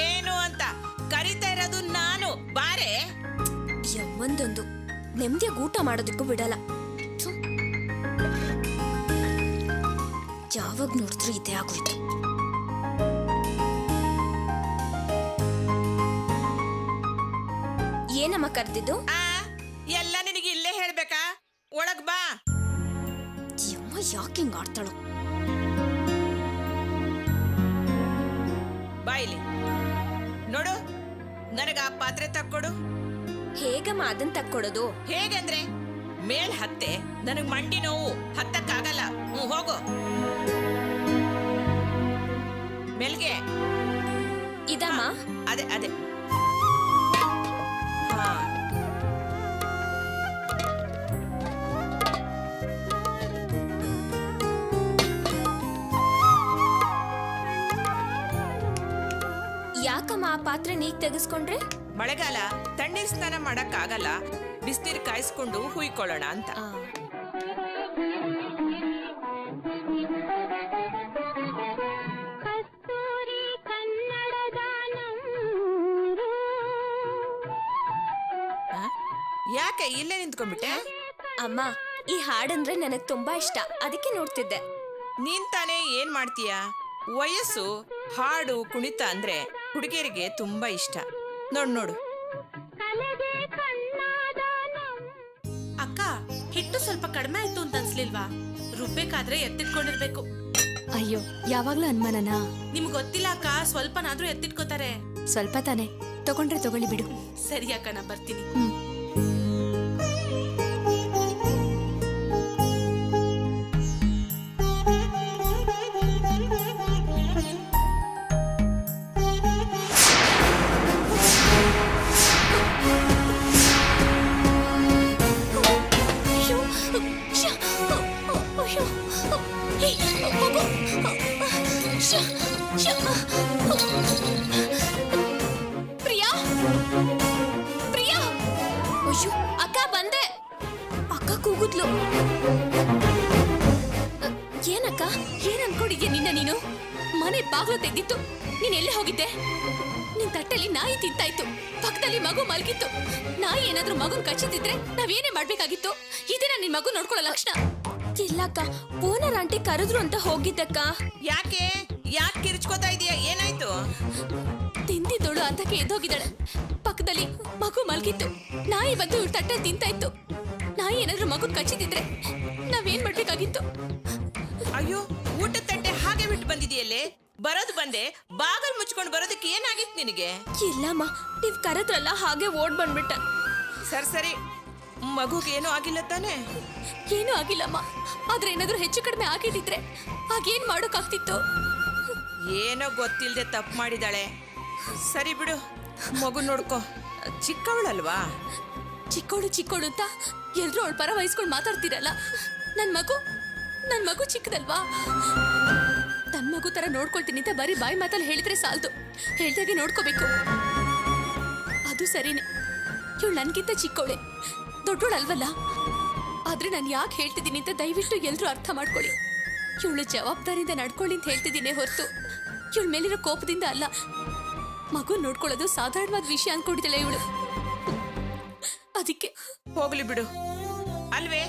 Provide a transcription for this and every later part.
ಏನು ಅಂತ ಕರಿತಾ ಇರೋದು ನಾನು. ಬಾರೆ. ಒಂದೊಂದು ನೆಮ್ಮದಿಯಾಗಿ ಊಟ ಮಾಡೋದಕ್ಕೂ ಬಿಡಲ್ಲ. ಯಾವಾಗ ನೋಡಿದ್ರು ಇದೇ ಆಗೋಯ್ತು. ಏನಮ್ಮ ಕರೆದಿದ್ದು? ಎಲ್ಲ ನಿನಗೆ ಇಲ್ಲೇ ಹೇಳ್ಬೇಕಾ? ಒಳಗ್ ಬಾ. ಯಮ್ಮ ಯಾಕೆ ಹಿಂಗ್ ಆಡ್ತಾಳು? ಬಾಯಿಲಿ ನೋಡು, ನನಗ ಆ ಪಾತ್ರೆ ತಕ್ಕೊಡು. ಹೇಗಮ್ಮ ಅದನ್ನ ತಕ್ಕೊಡೋದು? ಹೇಗಂದ್ರೆ ಮೇಲ್ ಹತ್ತೆ, ನನಗ್ ಮಂಡಿ ನೋವು, ಹತ್ತಕ್ಕಾಗಲ್ಲ. ಹೋಗು ಮೇಲ್ಗೆ. ಇದಮ್ಮ? ಅದೇ ಅದೇ. ಯಾಕಮ್ಮ ಆ ಪಾತ್ರೆ ನೀಗ್ ತೆಗೆಸ್ಕೊಂಡ್ರೆ? ಮಳೆಗಾಲ, ತಣ್ಣೀರ್ ಸ್ನಾನ ಮಾಡಕ್ ಆಗಲ್ಲ, ಬಿಸಿನೀರು ಕಾಯಿಸ್ಕೊಂಡು ಹುಯ್ಕೊಳ್ಳೋಣ ಅಂತ. ಯಾಕೆ ಇಲ್ಲೇ ನಿಂತ್ಕೊಂಡ್ಬಿಟ್ಟೆ? ಅಮ್ಮ, ಈ ಹಾಡಂದ್ರೆ ನನಗ್ ತುಂಬಾ ಇಷ್ಟ, ಅದಕ್ಕೆ ನೋಡ್ತಿದ್ದೆ. ನೀನ್ ತಾನೇ ಏನ್ ಮಾಡ್ತೀಯ? ವಯಸ್ಸು ಹಾಡು ಕುಣಿತ ಅಂದ್ರೆ ಹುಡುಗಿಯರಿಗೆ ತುಂಬಾ ಇಷ್ಟ. ನೋಡು. ಅಕ್ಕ, ಹಿಟ್ಟು ಸ್ವಲ್ಪ ಕಡಿಮೆ ಆಯ್ತು ಅಂತ ಅನ್ಸ್ಲಿಲ್ವಾ? ರುಬ್ಬೇಕಾದ್ರೆ ಎತ್ತಿಟ್ಕೊಂಡಿರ್ಬೇಕು. ಅಯ್ಯೋ, ಯಾವಾಗ್ಲೂ ಅನ್ಮಾನನಾ? ನಿಮ್ಗೆ ಗೊತ್ತಿಲ್ಲ ಅಕ್ಕ, ಸ್ವಲ್ಪನಾದ್ರೂ ಎತ್ತಿಟ್ಕೋತಾರೆ. ಸ್ವಲ್ಪ ತಾನೆ, ತಗೊಂಡ್ರೆ ತಗೊಳ್ಳಿ ಬಿಡು. ಸರಿ ಅಕ್ಕ, ನಾ ಬರ್ತೀನಿ. ಪ್ರಿಯಾ, ಪ್ರಿಯಾ! ಅಯ್ಯೋ ಅಕ್ಕ, ಬಂದೆ. ಅಕ್ಕ ಕೂಗುದ್ಲು. ಏನಕ್ಕ? ಏನ್ ಅನ್ಕೊಂಡಿದ್ಯಾ ನೀನು? ಮನೆ ಬಾಗ್ಲು ತೆಗ್ದಿತ್ತು, ನೀನ್ ಎಲ್ಲಿ ಹೋಗಿದ್ದೆ? ನಿನ್ ತಟ್ಟೆಲಿ ನಾಯಿ ತಿಂತಾಯ್ತು, ಪಕ್ಕದಲ್ಲಿ ಮಗು ಮಲ್ಗಿತ್ತು. ನಾಯಿ ಏನಾದ್ರೂ ಮಗುನ್ ಕಚ್ಚಿದ್ರೆ ನಾವೇನೇ ಮಾಡ್ಬೇಕಾಗಿತ್ತು? ಇದೇನಾ ನಿನ್ ಮಗು ನೋಡ್ಕೊಳ್ಳೋ ಲಕ್ಷಣ? ಇಲ್ಲಕ್ಕ, ಓನರ್ ಆಂಟಿ ಕರೆದ್ರು ಅಂತ ಹೋಗಿದ್ದಕ್ಕ. ಯಾಕೆ ಕಿರ್ಚ್ಕೋತಾ ಇದೀಯ? ಏನಾಯ್ತು? ತಿಂದಿದ್ದೋಳು ಅದಕ್ಕೆ ಎದ್ದೋಗಿದ್ದಾಳೆ. ಪಕ್ಕದಲ್ಲಿ ಮಗು ಮಲ್ಗಿತ್ತು, ನಾಯಿ ಬಂದು ಇವ್ರ ತಟ್ಟೆ ತಿಂತಾಯ್ತು. ನಾಯಿ ಏನಾದ್ರೂ ಮಗುನ್ ಕಚ್ಚಿದ್ರೆ ನಾವೇನ್ ಮಾಡ್ಬೇಕಾಗಿತ್ತು? ಅಯ್ಯೋ, ಊಟದ ತಟ್ಟೆ ಹಾಗೆ ಬಿಟ್ಟು ಬಂದಿದೆಯಲ್ಲೇ. ಬರೋದು ಬಂದೆ, ಬಾಗಲ್ ಮುಚ್ಕೊಂಡು ಬರೋದಕ್ಕೆ ಏನಾಗಿತ್ತು ನಿನಗೆ? ಇಲ್ಲಮ್ಮ, ನೀವ್ ಕರೆದ್ರಲ್ಲ, ಹಾಗೆ ಓಡ್ ಬಂದ್ಬಿಟ್ಟೆ. ಸರಿ, ಮಗುಗೆ ಏನೂ ಆಗಿಲ್ಲ ತಾನೆ? ಏನೂ ಆಗಿಲ್ಲಮ್ಮ, ಆದ್ರೆ ಏನಾದ್ರೂ ಹೆಚ್ಚು ಕಡಿಮೆ ಆಗಿದ್ದಿದ್ರೆ ಆಗೇನ್ ಮಾಡೋಕಾಗ್ತಿತ್ತು? ಏನೋ ಗೊತ್ತಿಲ್ದೆ ತಪ್ಪು ಮಾಡಿದಾಳೆ. ಸರಿ ಬಿಡು, ಮಗು ನೋಡ್ಕೋ. ಚಿಕ್ಕವಳಲ್ವಾ? ಚಿಕ್ಕೋಳು ಅಂತ ಎಲ್ರೂ ಅವಳ ಪರ ವಹಿಸ್ಕೊಂಡು ಮಾತಾಡ್ತೀರಲ್ಲ. ನನ್ ಮಗು ಚಿಕ್ಕದಲ್ವಾ? ತನ್ನ ಮಗು ತರ ನೋಡ್ಕೊಳ್ತೀನಿ ಅಂತ ಬರೀ ಬಾಯಿ ಮಾತಲ್ಲಿ ಹೇಳಿದ್ರೆ ಸಾಲದು, ಹೇಳ್ದಾಗೆ ನೋಡ್ಕೋಬೇಕು. ಅದು ಸರಿನೇ, ಇವಳು ನನ್ಗಿಂತ ಚಿಕ್ಕವಳೆ, ದೊಡ್ಡೋಳಲ್ವಲ್ಲ. ಆದ್ರೆ ನಾನು ಯಾಕೆ ಹೇಳ್ತಿದ್ದೀನಿ ಅಂತ ದಯವಿಟ್ಟು ಎಲ್ರೂ ಅರ್ಥ ಮಾಡ್ಕೊಳ್ಳಿ. ಇವಳು ಜವಾಬ್ದಾರಿಯಿಂದ ನಡ್ಕೊಳ್ಳಿ ಅಂತ ಹೇಳ್ತಿದ್ದೀನಿ ಹೊರತು ಇವಳ ಮೇಲಿರೋ ಕೋಪದಿಂದ ಅಲ್ಲ. ಮಗು ನೋಡ್ಕೊಳ್ಳೋದು ಸಾಧಾರಣವಾದ ವಿಷಯ ಅನ್ಕೊಂಡಿದ್ದಾಳೆ ಇವಳು. ಅದಕ್ಕೆ ಹೋಗ್ಲಿ ಬಿಡು. ಅಲ್ವೇ,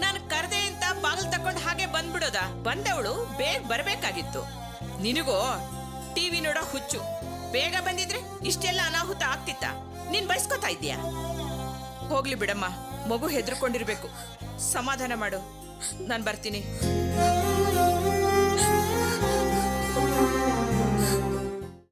ನಾನು ಕರೆದೆ ಅಂತ ಬಾಗಿಲು ತಕೊಂಡು ಹಾಗೆ ಬಂದ್ಬಿಡೋದ? ಬಂದವಳು ಬೇಗ ಬರ್ಬೇಕಾಗಿತ್ತು. ನಿನಗೋ ಟಿವಿ ನೋಡೋ ಹುಚ್ಚು. ಬೇಗ ಬಂದಿದ್ರೆ ಇಷ್ಟೆಲ್ಲ ಅನಾಹುತ ಆಗ್ತಿತ್ತ? ನೀನ್ ಬಯಸ್ಕೊತಾ ಇದ್ದೀಯಾ? ಹೋಗ್ಲಿ ಬಿಡಮ್ಮ, ಮಗು ಹೆದರ್ಕೊಂಡಿರ್ಬೇಕು. ಸಮಾಧಾನ ಮಾಡು, ನಾನು ಬರ್ತೀನಿ.